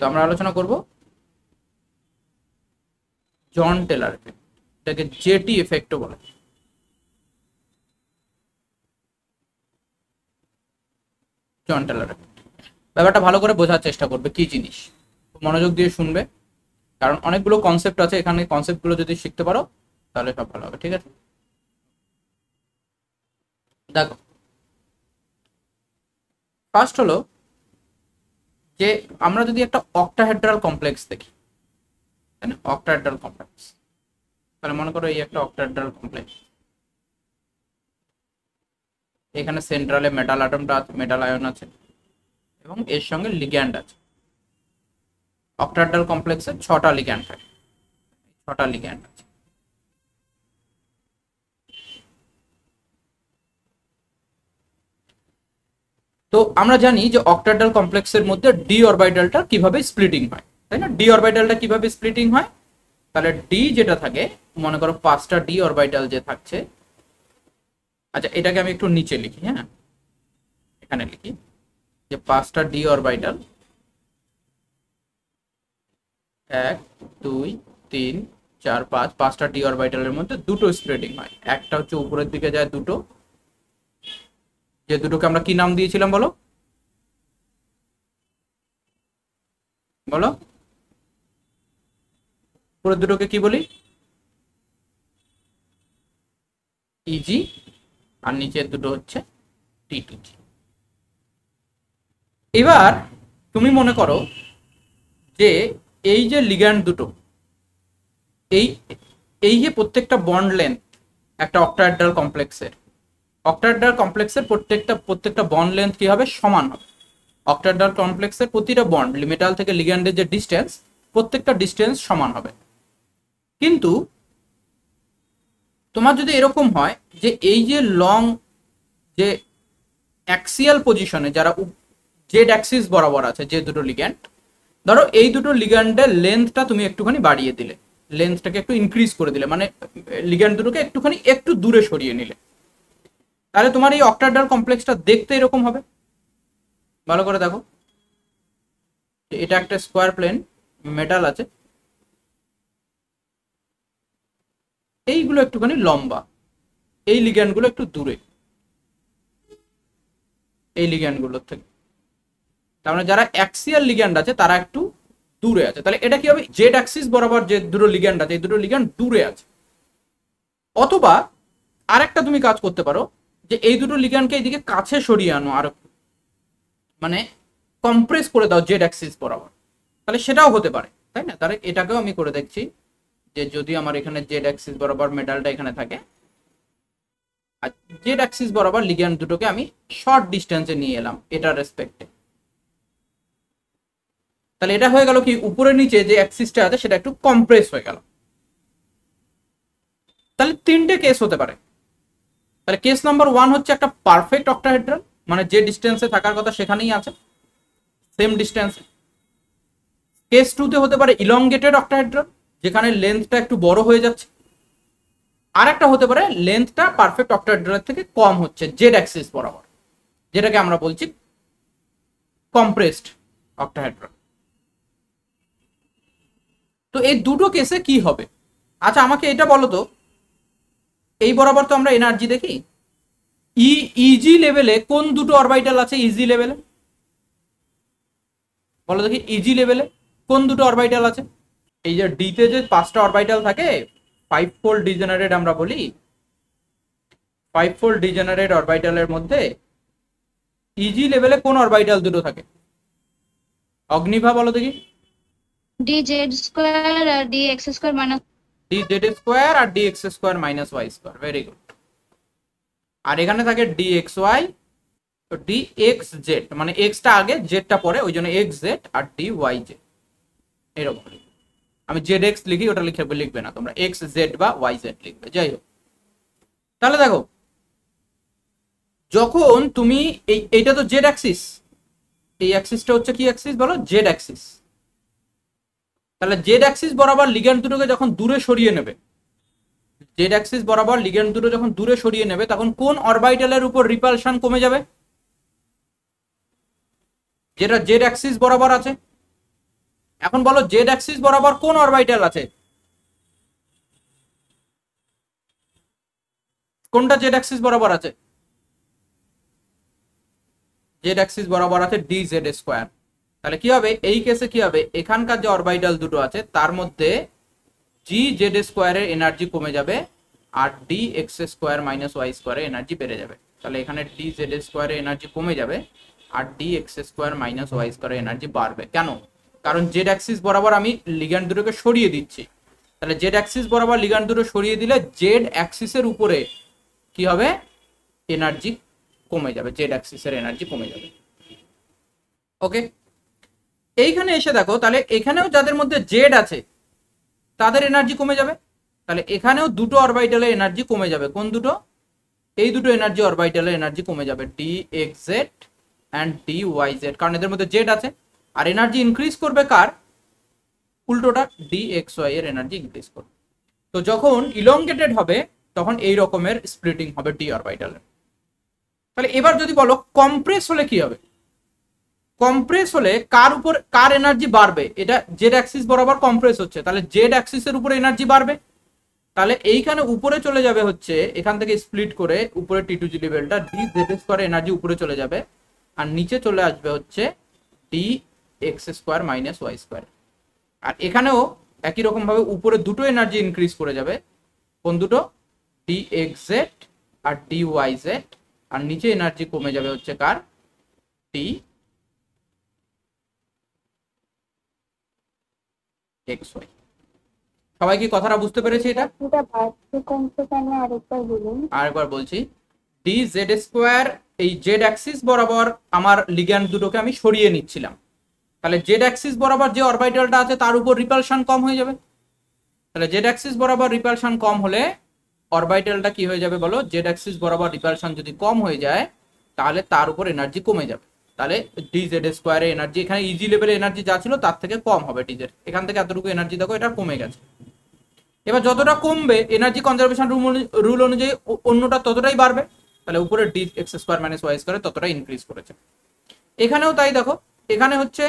আমরা আলোচনা করব জন টেলর এফেক্ট, এটাকে জেটি এফেক্টও বলে। জন টেলর এফেক্ট ব্যাপারটা ভালো করে বোঝার চেষ্টা করবে কি জিনিস, মনোযোগ দিয়ে শুনবে, কারণ অনেকগুলো কনসেপ্ট আছে এখানে। কনসেপ্টগুলো যদি শিখতে পারো তাহলে সব ভালো হবে, ঠিক আছে? দেখো, ফার্স্ট হলো যে আমরা যদি একটা অক্টাহেড্রাল কমপ্লেক্স দেখি, তাই না? অক্টাহেড্রাল কমপ্লেক্স, তাহলে মনে করো এই একটা অক্টাহেড্রাল কমপ্লেক্স, এখানে সেন্ট্রালে মেটাল অ্যাটমটা আছে, মেটাল আয়ন আছে এবং এর সঙ্গে লিগ্যান্ড আছে। অক্টাহেড্রাল কমপ্লেক্সে 6টা লিগ্যান্ড থাকে, 6টা লিগ্যান্ড আছে। তো আমরা জানি যে অক্টাহেড্রাল কমপ্লেক্সের মধ্যে ডি অরবিটালটা কিভাবে স্প্লিটিং হয়, তাই না? ডি অরবিটালটা কিভাবে স্প্লিটিং হয়, তাহলে ডি যেটা থাকে, মনে করো 5টা ডি অরবিটাল যে থাকছে। আচ্ছা, এটাকে আমি একটু নিচে লিখি, হ্যাঁ, এখানে লিখি যে 5টা ডি অরবিটাল, 1 2 3 4 5, 5টা ডি অরবিটালের মধ্যে দুটো স্প্লিটিং হয়। একটা হচ্ছে উপরের দিকে যায় দুটো, যে দুটোকে আমরা কি নাম দিয়েছিলাম বলো বলো, উপরের দুটোকে কি বলি? ইজি, আর নিচের দুটো হচ্ছে টি টু জি। এবার তুমি মনে করো যে এই যে লিগ্যান্ড দুটো, এই এই যে প্রত্যেকটা বন্ড লেন্থ একটা অক্টাহেড্রাল কমপ্লেক্সের প্রত্যেকটা বন্ড লেন্থ কি হবে? সমান হবে। অক্টাহেড্রাল কমপ্লেক্সের প্রতিটা বন্ড মেটাল থেকে লিগ্যান্ডের যে ডিস্টেন্স, প্রত্যেকটা ডিস্টেন্স সমান হবে। কিন্তু তোমার যদি এরকম হয় যে এই যে লং, যে অ্যাক্সিয়াল পজিশনে যারা জেড অ্যাক্সিস বরাবর আছে যে দুটো লিগ্যান্ড, ধরো এই দুটো লিগ্যান্ডের লেন্থটা তুমি একটুখানি বাড়িয়ে দিলে, লেন্থটাকে একটু ইনক্রিজ করে দিলে, মানে লিগ্যান্ড দুটোকে একটু দূরে সরিয়ে নিলে, তাহলে তোমার এই অক্টাহেড্রাল কমপ্লেক্সটা দেখতে এরকম হবে। ভালো করে দেখো, এটা একটা স্কোয়ার প্লেন, মেটাল আছে, এইগুলো একটুখানি লম্বা, এই লিগ্যান্ডগুলো একটু দূরে এই লিগ্যান্ডগুলোর থেকে, তার মানে যারা অ্যাক্সিয়াল লিগ্যান্ড আছে তারা একটু দূরে আছে। তাহলে এটা কি হবে? জেড অ্যাক্সিস বরাবর যে দুটো লিগ্যান্ড আছে, এই দুটো লিগ্যান্ড দূরে আছে। অথবা আরেকটা তুমি কাজ করতে পারো যে এই দুটো লিগ্যান্ডকে এইদিকে কাছে সরিয়ে আনো, আর মানে কম্প্রেস করে দাও জেড অ্যাক্সিস বরাবর, তাহলে সেটাও হতে পারে, তাই না? তাহলে এটাকেও আমি করে দেখছি যে যদি আমার এখানে জেড অ্যাক্সিস বরাবর মেটালটা এখানে থাকে, আর জেড অ্যাক্সিস বরাবর লিগ্যান্ড দুটোকে আমি শর্ট ডিস্টেন্সে নিয়ে এলাম এটার রেসপেক্টে, তাহলে এটা হয়ে গেল কি, উপরে নিচে যে অ্যাক্সিসটা আছে সেটা একটু কম্প্রেস হয়ে গেল। তাহলে 3টে কেস হতে পারে। তাহলে কেস নাম্বার 1 হচ্ছে একটা পারফেক্ট অক্টাহেড্রাল, মানে যে ডিস্টেন্সে থাকার কথা সেখানেই আছে, সেম ডিস্টেন্সে। কেস 2তে হতে পারে ইলংগেটেড অক্টাহেড্রাল, যেখানে লেন্থটা একটু বড় হয়ে যাচ্ছে। আর একটা হতে পারে লেন্থটা পারফেক্ট অক্টাহেড্রালের থেকে কম হচ্ছে জেড অ্যাক্সিস বরাবর, যেটাকে আমরা বলছি কম্প্রেসড অক্টাহেড্রাল। তো এই দুটো কেসে কি হবে? আচ্ছা, আমাকে এটা বলো তো, এই বরাবর তো আমরা এনার্জি দেখি, ইজি লেভেলে কোন দুটো অরবিটাল আছে? ইজি লেভেলে বলো দেখি, ইজি লেভেলে কোন দুটো অরবিটাল আছে? এই যে ডিতে যে 5টা অরবিটাল থাকে, 5 ফোল্ড ডিজেনারেট আমরা বলি, 5 ফোল্ড ডিজেনারেট অরবিটালের মধ্যে ইজি লেভেলে কোন অরবিটাল দুটো থাকে? অগ্নিভা বলো দেখি। ডি জেড স্কোয়ার আর d x square minus d z square আর d x square minus Y square, very good. আর এখানে থাকে ডি এক্স ওয়াই, তো ডি এক্স জেড, মানে এক্সটা আগে জেডটা পরে, ওই জন্য এক্স জেড, আর ডি ওয়াই জেড, এরকম। আমি জেড এক্স লিখি, ওটা লিখবে না তোমরা, এক্স জেড বা ওয়াই জেড লিখবে, যাই হোক। তাহলে দেখো, যখন তুমি এইটা তো জেড অ্যাক্সিস, এই অ্যাক্সিসটা হচ্ছে কি অ্যাক্সিস বলো? Z Axis. তাহলে জেড অ্যাক্সিস বরাবর লিগ্যান্ড দুটোকে যখন দূরে সরিয়ে নেবে, জেড অ্যাক্সিস বরাবর লিগ্যান্ড দুটো যখন দূরে সরিয়ে নেবে, তখন কোন অরবিটালের উপর রিপালশন কমে যাবে? যেটা জেড অ্যাক্সিস বরাবর আছে, এখন বলো জেড অ্যাক্সিস বরাবর কোন অরবিটাল আছে, কোনটা জেড অ্যাক্সিস বরাবর আছে? জেড অ্যাক্সিস বরাবর আছে ডি জেড স্কোয়ার। তাহলে কি হবে এই কেসে, কি হবে এখানকার যে অরবিটাল দুটো আছে তার মধ্যে জি জেড স্কোয়ারের এনার্জি কমে যাবে আর d x square minus y স্কোয়ারের এনার্জি বেড়ে যাবে। তাহলে এখানে ডি জেড স্কোয়ারের এনার্জি কমে যাবে আর d x square minus y স্কোয়ারের এনার্জি বাড়বে। কেন? কারণ জেড অ্যাক্সিস বরাবর আমি লিগ্যান্ড দুটোকে সরিয়ে দিচ্ছি। তাহলে জেড অ্যাক্সিস বরাবর লিগ্যান্ড দুটো সরিয়ে দিলে জেড অ্যাক্সিসের উপরে কি হবে, এনার্জি কমে যাবে, জেড অ্যাক্সিসের এনার্জি কমে যাবে। ওকে, এইখানে এসে দেখো তাহলে এখানেও যাদের মধ্যে জেড আছে তাদের এনার্জি কমে যাবে। তাহলে এখানেও দুটো অরবিটালের এনার্জি কমে যাবে। কোন দুটো? এই দুটো এনার্জি অরবিটালের এনার্জি কমে যাবে, D x Z and D Y Z, কারণ এদের মধ্যে জেড আছে। আর এনার্জি ইনক্রিজ করবে কার? উল্টোটা, ডি এক্স ওয়াই এর এনার্জি ইনক্রিজ করবে। তো যখন ইলংগেটেড হবে তখন এই রকমের স্প্লিটিং হবে ডি অরবিটালের। তাহলে এবার যদি বলো কম্প্রেস হলে কি হবে, কম্প্রেস হলে কার উপর কার এনার্জি বাড়বে? এটা জেড অ্যাক্সিস বরাবর কম্প্রেস হচ্ছে, তাহলে জেড অ্যাক্সিসের উপরে এনার্জি বাড়বে। তাহলে এইখানে উপরে চলে যাবে হচ্ছে, এখান থেকে স্প্লিট করে উপরে টি টু জি লেভেলটা ডি জেড স্কোয়ার এনার্জি উপরে চলে যাবে আর নিচে চলে আসবে হচ্ছে d x square minus Y square. আর এখানেও একই রকম ভাবে উপরে দুটো এনার্জি ইনক্রিজ করে যাবে। কোন দুটো? ডি এক্স জেড আর ডি ওয়াই জেড। আর নিচে এনার্জি কমে যাবে হচ্ছে কার? D x Y. সবাই কি কথাটা বুঝতে পেরেছি? এটা আরেকবার বলছি, ডি জেড স্কোয়ার এই জেড অ্যাক্সিস বরাবর আমার লিগ্যান্ড দুটোকে আমি সরিয়ে নিচ্ছিলাম। তাহলে জেড অ্যাক্সিস বরাবর যে অরবিটালটা আছে তার উপর রিপালশন কম হয়ে যাবে। তাহলে জেড অ্যাক্সিস বরাবর রিপালশন কম হলে অরবিটালটা কি হয়ে যাবে বলো? জেড অ্যাক্সিস বরাবর রিপালশন যদি কম হয়ে যায় তাহলে তার উপর এনার্জি কমে যাবে। তাহলে ডি জেড স্কোয়ারের এনার্জি এখানে ইজি লেভেলে এনার্জি যা ছিল তার থেকে কম হবে ডি জেড। এখান থেকে এতটুকু এনার্জি দেখো এটা কমে গেছে। এবার যতটা কমবে এনার্জি কনজারভেশন রুল অনুযায়ী অন্যটা ততটাই বাড়বে। তাহলে উপরে D x square minus Y square ততটাই ইনক্রিজ করেছে। এখানেও তাই দেখো, এখানে হচ্ছে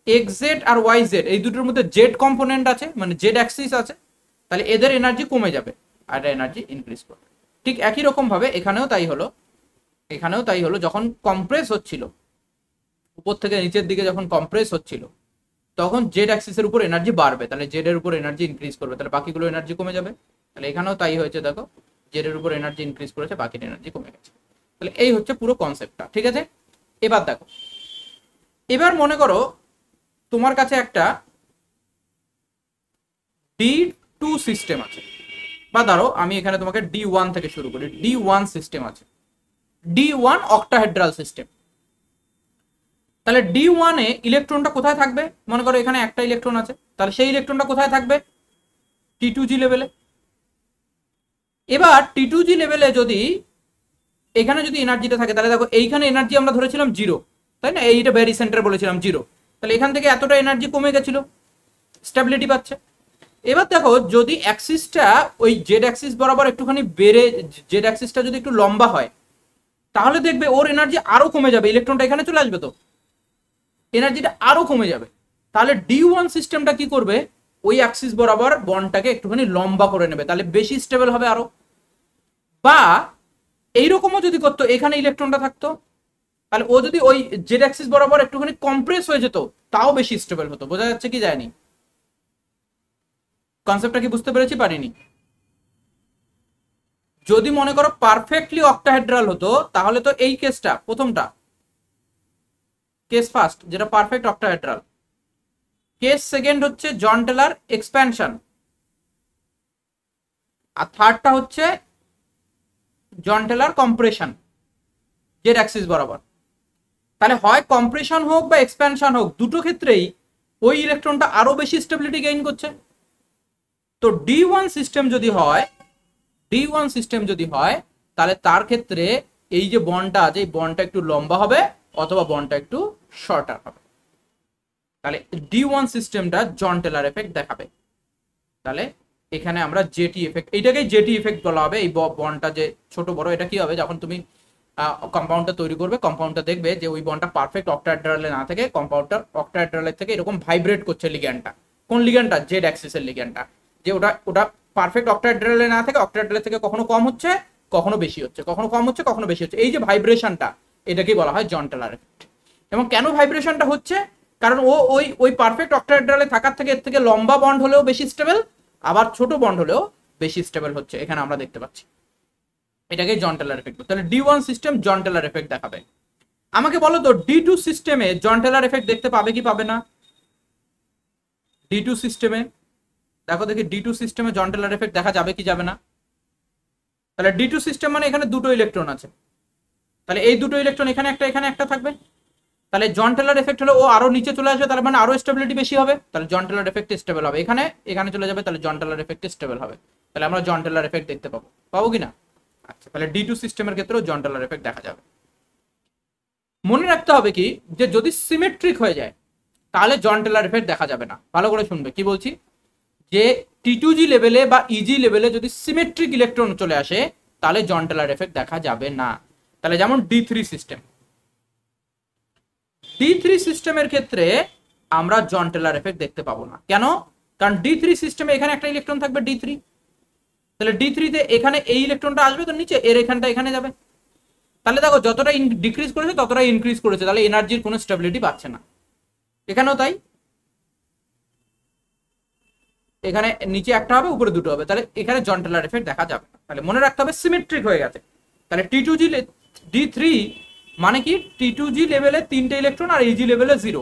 এক্স জেড আর ওয়াই জেড এই দুটোর মধ্যে জেড কম্পোনেন্ট আছে, মানে জেড অ্যাক্সিস আছে। তাহলে এদের এনার্জি কমে যাবে আর এনার্জি ইনক্রিজ করবে। ঠিক একই রকম ভাবে এখানেও তাই হলো, এখানেও তাই হলো। যখন কম্প্রেস হচ্ছিল উপর থেকে নিচের দিকে, যখন কম্প্রেস হচ্ছিল তখন জেড অ্যাক্সিসের উপর এনার্জি বাড়বে, তাহলে জেড এর উপর এনার্জি ইনক্রিজ করবে, তাহলে বাকিগুলো এনার্জি কমে যাবে। তাহলে এখানেও তাই হয়েছে, দেখো জেড এর উপর এনার্জি ইনক্রিজ করেছে, বাকির এনার্জি কমে গেছে। তাহলে এই হচ্ছে পুরো কনসেপ্টটা, ঠিক আছে? এবার দেখো, এবার মনে করো তোমার কাছে একটা D2 সিস্টেম আছে, বা ধরো আমি এখানে তোমাকে D1 থেকে শুরু করি। D1 সিস্টেম আছে, D1 অক্টাহেড্রাল সিস্টেম। তাহলে D1 এ ইলেকট্রনটা কোথায় থাকবে? মনে করো এখানে একটা ইলেকট্রন আছে, তাহলে সেই ইলেকট্রনটা কোথায় থাকবে? T2G লেভেলে। এবার T2G লেভেলে যদি এখানে যদি এনার্জিটা থাকে, তাহলে দেখো এইখানে এনার্জি আমরা ধরেছিলাম 0, তাই না? এইটা ভেরি সেন্টার বলেছিলাম 0। তাহলে এখান থেকে এতটা এনার্জি কমে গেছিল, স্টেবিলিটি পাচ্ছে। এবার দেখো যদি অ্যাক্সিসটা ওই জেড অ্যাক্সিস বরাবর একটুখানি বেড়ে, জেড অ্যাক্সিসটা যদি একটু লম্বা হয় তাহলে দেখবে ওর এনার্জি আরো কমে যাবে, ইলেকট্রনটা এখানে চলে আসবে, তো এনার্জিটা আরো কমে যাবে। তাহলে D1 সিস্টেমটা কি করবে? ওই অ্যাক্সিস বরাবর বন্ডটাকে একটুখানি লম্বা করে নেবে, তাহলে বেশি স্টেবল হবে আরো। বা এইরকমও যদি করতো, এখানে ইলেকট্রনটা থাকতো, তাহলে ও যদি ওই জেড অ্যাক্সিস বরাবর একটুখানি কম্প্রেস হয়ে যেত, তাও বেশি স্টেবল হতো। বোঝা যাচ্ছে কি যায়নি? কনসেপ্টটা কি বুঝতে পেরেছি পারিনি? যদি মনে করো পারফেক্টলি অক্টাহেড্রাল হতো তাহলে তো এই কেসটা, প্রথমটা কেস ফার্স্ট যেটা পারফেক্ট অক্টাহেড্রাল, কেস সেকেন্ড হচ্ছে জন টেলর এক্সপ্যানশন, আর থার্ডটা হচ্ছে জন টেলর কম্প্রেশন জেড অ্যাক্সিস বরাবর। তাহলে হয় কম্প্রেশন হোক বা এক্সপ্যানশন হোক, দুটো ক্ষেত্রেই ওই ইলেকট্রনটা আরো বেশি স্টেবিলিটি গেইন করছে। তো D1 সিস্টেম যদি হয়, D1 সিস্টেম যদি হয় তাহলে তার ক্ষেত্রে এই যে বন্ডটা আছে এই বন্ডটা একটু লম্বা হবে অথবা বন্ডটা একটু শর্টার হবে। তাহলে D1 সিস্টেমটা জন টেলর এফেক্ট দেখাবে। তাহলে এখানে আমরা জেটি এফেক্ট, এইটাকেই জেটি এফেক্ট বলা হবে। এই বন্ডটা যে ছোট বড়, এটা কি হবে যখন তুমি কম্পাউন্ডটা তৈরি করবে, কম্পাউন্ডটা দেখবে যে ওই বন্ডটা পারফেক্ট অক্টাহেড্রালে না থেকে কম্পাউন্ডটা অক্টাহেড্রালের থেকে এরকম ভাইব্রেট করছে লিগ্যান্ডটা। কোন লিগ্যান্ডটা? জেড অ্যাক্সিসের লিগ্যান্ডটা। যে ওটা ওটা পারফেক্ট অক্টাহেড্রালে না থেকে অক্টাহেড্রালের থেকে কখনো কম হচ্ছে, কখনো বেশি হচ্ছে, কখনো কম হচ্ছে, কখনো বেশি হচ্ছে। এই যে ভাইব্রেশনটা, এটাকেই বলা হয় জন টেলার এফেক্ট। এবং কেন ভাইব্রেশনটা হচ্ছে? কারণ ও ওই ওই পারফেক্ট অক্টাহেড্রালে থাকার থেকে এর থেকে লম্বা বন্ড হলেও বেশি স্টেবল, আবার ছোট বন্ড হলেও বেশি স্টেবল হচ্ছে, এখানে আমরা দেখতে পাচ্ছি। এটাকে জন টেলার এফেক্ট। তাহলে D1 সিস্টেম জন টেলার এফেক্ট দেখাবে। আমাকে বলো তো D2 সিস্টেমে জন টেলার এফেক্ট দেখতে পাবে কি পাবে না? D2 সিস্টেমে দেখো দেখি, D2 সিস্টেমে জন টেলার এফেক্ট দেখা যাবে কি যাবে না? তাহলে D2 সিস্টেম মানে এখানে দুটো ইলেকট্রন আছে, তাহলে এই দুটো ইলেকট্রন এখানে একটা থাকবে। তাহলে জন টেলার এফেক্ট হলে ও আরো নিচে চলে আসবে, তার মানে আরো স্টেবিলিটি বেশি হবে, তাহলে জন টেলার এফেক্ট স্টেবল হবে। এখানে এখানে চলে যাবে, তাহলে জন টেলার এফেক্ট স্টেবল হবে। তাহলে আমরা জন টেলার এফেক্ট দেখতে পাবো, পাবো কিনা? আচ্ছা, তাহলে D2 সিস্টেমের ক্ষেত্রেও জন টেলার এফেক্ট দেখা যাবে। মনে রাখতে হবে কি, যে যদি সিমেট্রিক হয়ে যায় তাহলে জন টেলার এফেক্ট দেখা যাবে না। ভালো করে শুনবে কি বলছি, যে T2G লেভেলে বা EG লেভেলে যদি সিমেট্রিক ইলেকট্রন চলে আসে তাহলে জন টেলার এফেক্ট দেখা যাবে না। তাহলে যেমন D3 সিস্টেম, D3 সিস্টেমের ক্ষেত্রে আমরা জন টেলার এফেক্ট দেখতে পাবো না। কেন? কারণ D3 সিস্টেমে এখানে একটা ইলেকট্রন থাকবে D3, তাহলে D3 তে এখানে এই ইলেকট্রনটা আসবে তো নিচে, এর এখানটা এখানে যাবে। তাহলে দেখো যতটা ডিক্রিজ করেছে ততটাই ইনক্রিজ করেছে, তাহলে এনার্জির কোনো স্টেবিলিটি পাচ্ছে না। এখানেও তাই, এখানে নিচে একটা হবে উপরে দুটো হবে, তাহলে এখানে জন টেলার এফেক্ট দেখা যাবে না। তাহলে মনে রাখতে হবে সিমেট্রিক হয়ে গেছে। তাহলে T2G D3 মানে কি, T2G লেভেলে 3টে ইলেকট্রন আর EG লেভেলে 0।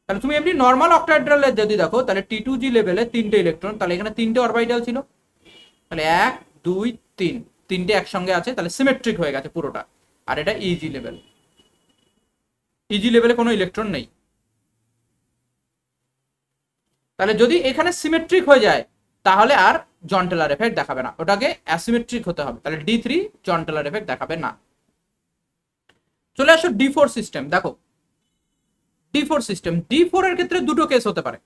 তাহলে তুমি এমনি নর্মাল অক্টাহেড্রালে যদি দেখো, তাহলে T2G লেভেলে 3টে ইলেকট্রন, তাহলে এখানে 3টে অরবিটাল ছিল, তাহলে 1 2 3 তিনটে একসঙ্গে আছে, তাহলে সিমেট্রিক হয়ে গেছে পুরোটা। আর এটা EG লেভেল, EG লেভেলে কোনো ইলেকট্রন নেই। তাহলে যদি এখানে সিমেট্রিক হয়ে যায় তাহলে আর জন টেলার এফেক্ট দেখাবে না, ওটাকে অ্যাসিমেট্রিক হতে হবে, তাহলে D3 জন টেলার এফেক্ট দেখাবে না। চলে আসো D4 সিস্টেম। দেখো D4 সিস্টেম, D4 এর ক্ষেত্রে দুটো কেস হতে পারে,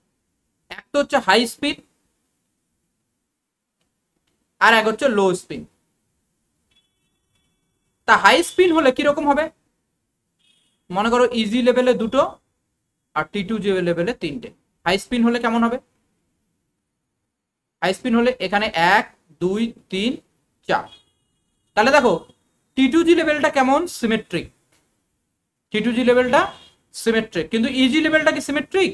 একটা হচ্ছে হাই স্পিন আর এক হচ্ছে লো স্পিন। তা হাই স্পিন হলে কিরকম হবে? মনে করো EG লেভেলে দুটো আর T2G লেভেলে 3টে। হাই স্পিন হলে কেমন হবে? হাই স্পিন হলে এখানে 1 2 3 4। তাহলে দেখো T2G লেভেলটা কেমন? সিমেট্রিক। T2G লেভেলটা সিমেট্রিক, কিন্তু EG লেভেলটা কি সিমেট্রিক?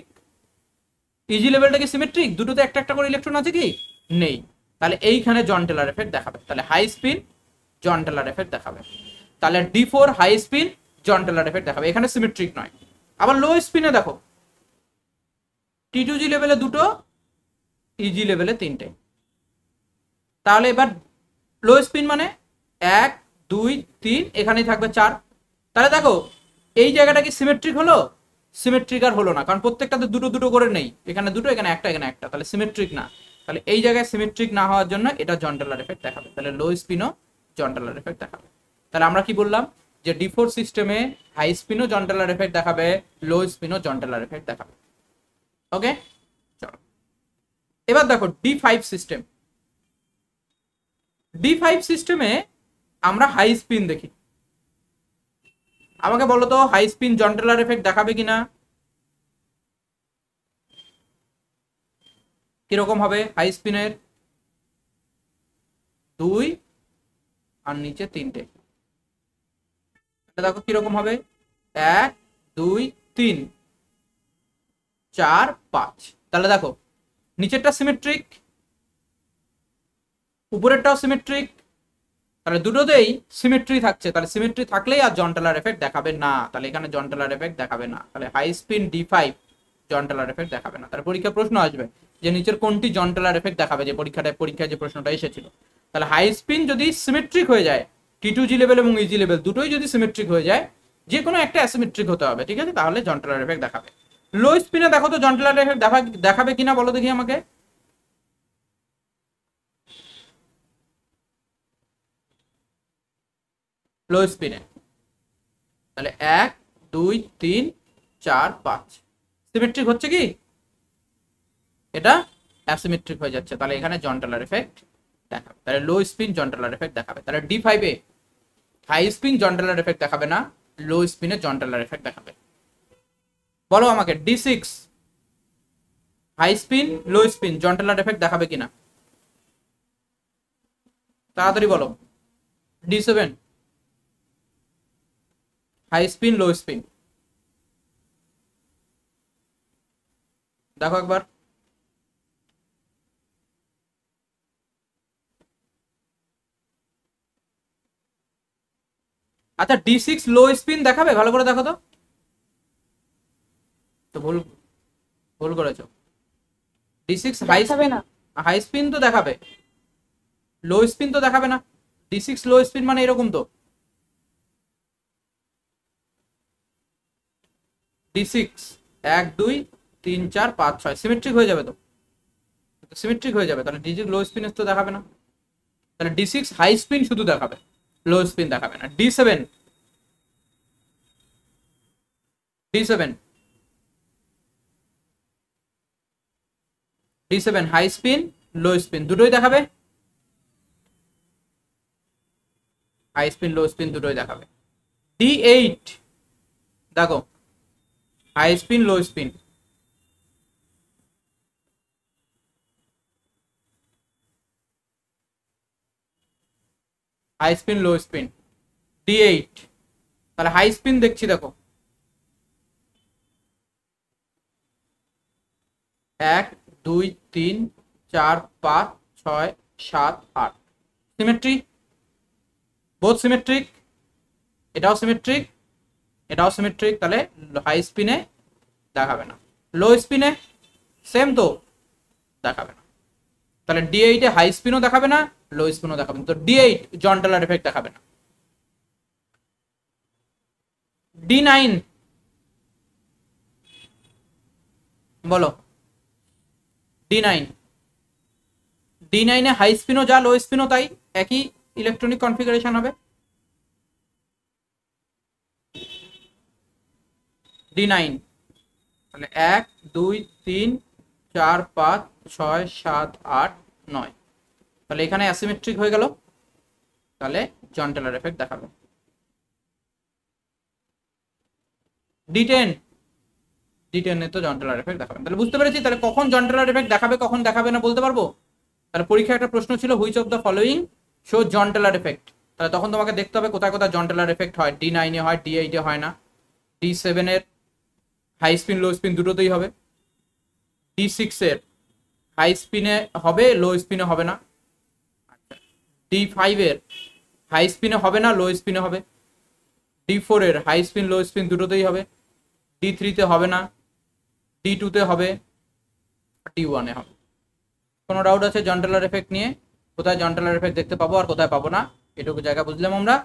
EG লেভেলটা কি সিমেট্রিক? দুটোতে একটা একটা করে ইলেকট্রন আছে কি? নেই। তাহলে এইখানে জন টেলার এফেক্ট দেখাবে, তাহলে high spin Jahn Teller effect দেখাবে। তাহলে D4 high spin Jahn Teller effect দেখাবে, এখানে সিমেট্রিক নয়। আবার লো স্পিনে দেখো T2G লেভেলে দুটো, EG লেভেলে 3টে। তাহলে এবার লো স্পিন মানে 1 2 3, এখানেই থাকবে 4। তাহলে দেখো এই জায়গাটা কি সিমেট্রিক হলো? সিমেট্রিক আর হলো না, কারণ প্রত্যেকটাতে দুটো দুটো করে নেই, এখানে দুটো এখানে একটা এখানে একটা, তাহলে সিমেট্রিক না। তাহলে এই জায়গায় সিমেট্রিক না হওয়ার জন্য এটা জন টেলার এফেক্ট দেখাবে, তাহলে লো স্পিনও জন টেলার এফেক্ট দেখাবে। তাহলে আমরা কি বললাম, যে D4 সিস্টেমে হাই স্পিনও জন টেলার এফেক্ট দেখাবে, লো স্পিনও জন টেলার এফেক্ট দেখাবে। ওকে, চলো এবার দেখো D5 সিস্টেম। D5 সিস্টেমে আমরা হাই স্পিন দেখি। আমাকে বলো তো high spin Jahn Teller effect দেখাবে কিনা? কিরকম হবে হাই স্পিনের? 2 আর নিচে 3টে। দেখো কিরকম হবে, 1 2 3 4 5। তাহলে দেখো নিচেরটা সিমেট্রিক, উপরেরটাও সিমেট্রিক, তাহলে দুটোতেই সিমেট্রি থাকছে, তাহলে সিমেট্রি থাকলেই আর জন টেলার এফেক্ট দেখাবে না, তাহলে এখানে জন টেলার এফেক্ট দেখাবে না। তাহলে হাই স্পিন D5 জন টেলার এফেক্ট দেখাবে না। তাহলে পরীক্ষার প্রশ্ন আসবে যে নিচের কোনটি জন টেলার এফেক্ট দেখাবে, যে পরীক্ষায় যে প্রশ্নটা এসেছিল। তাহলে হাই স্পিন যদি সিমেট্রিক হয়ে যায়, T2G লেভেল এবং EG লেভেল দুটোই যদি সিমেট্রিক হয়ে যায়, যে কোনো একটা অ্যাসিমেট্রিক হতে হবে, ঠিক আছে, তাহলে জন টেলার এফেক্ট দেখাবে। লো স্পিনে দেখো তো জন টেলার এফেক্ট দেখাবে কিনা বলো দেখি আমাকে। লো স্পিনে তাহলে 1 2 3 4 5 সিমেট্রিক হচ্ছে কি? এটা অ্যাসিমেট্রিক হয়ে যাচ্ছে, তাহলে এখানে জন টেলার এফেক্ট দেখাবে, তাহলে লো স্পিন জন টেলার এফেক্ট দেখাবে। তাহলে D5 এ high spin Jahn Teller effect দেখাবে না, লো স্পিনে জন টেলার এফেক্ট দেখাবে। বলো আমাকে D6 high spin low spin Jahn Teller effect দেখাবে কিনা, তাড়াতাড়ি বলো। D7 high spin low spin, দেখো একবার। আচ্ছা D6 লো স্পিন দেখাবে, ভালো করে দেখো তো। তো ভুল ভুল করেছো। D6 হাই দেখাবে না। হাই স্পিন তো দেখাবে, লো স্পিন তো দেখাবে না। D6 লো স্পিন মানে এরকম তো। D6 1 2 3 4 5 6 সিমেট্রিক হয়ে যাবে তো, সিমেট্রিক হয়ে যাবে, তাহলে D6 লো স্পিন তো দেখাবে না, তাহলে D6 হাই স্পিন শুধু দেখাবে, লো স্পিন দেখাবে না। D7 high spin low spin দুটোই দেখাবে, হাই স্পিন লো স্পিন দুটোই দেখাবে। D8 দেখো high spin low spin, high spin low spin D8, তাহলে হাই স্পিন দেখছি দেখো 1 2 3 4 5 6 7 8 সিমেট্রি, বোথ সিমেট্রিক, এটাও সিমেট্রিক এটাও সিমেট্রিক, তাহলে হাই স্পিনে দেখাবে না। লো স্পিনে সেম তো, দেখাবে না। তাহলে D8 এ হাই স্পিনও দেখাবে না, লো স্পিনও দেখাবে না, তো D8 জন টেলার এফেক্ট দেখাবে না। D9 বলো, D9 এ হাই স্পিনও যা লো স্পিনও তাই, একই ইলেকট্রনিক কনফিগারেশন হবে। D9 তাহলে 1 2 3 4 5 6 7 8 9, তাহলে এখানে অ্যাসিমেট্রিক হয়ে গেল, তাহলে জন টেলার এফেক্ট দেখাবে। D10 এ তো জন টেলার এফেক্ট দেখাবে, তাহলে বুঝতে পেরেছি তাহলে কখন জন টেলার এফেক্ট দেখাবে কখন দেখাবে না বলতে পারবো। তাহলে পরীক্ষায় একটা প্রশ্ন ছিল which of the following show Jahn Teller effect, তাহলে তখন তোমাকে দেখতে হবে কোথায় কোথায় জন টেলার এফেক্ট হয়। D9 এ হয়, D8 এ হয় না। D7 এর হাই স্পিন লো স্পিন দুটোতেই হবে। D6 এর হাই স্পিনে হবে, লো স্পিনে হবে না। D5 এর হাই স্পিনে হবে না, লো স্পিনে হবে। D4 এর হাই স্পিন লো স্পিন দুটোতেই হবে। D3 তে হবে না, D2 তে হবে, D1 এ হবে। কোনো ডাউট আছে জন টেলার এফেক্ট নিয়ে, কোথায় জন টেলার এফেক্ট দেখতে পাবো আর কোথায় পাবো না, এটুকু জায়গা বুঝলাম আমরা।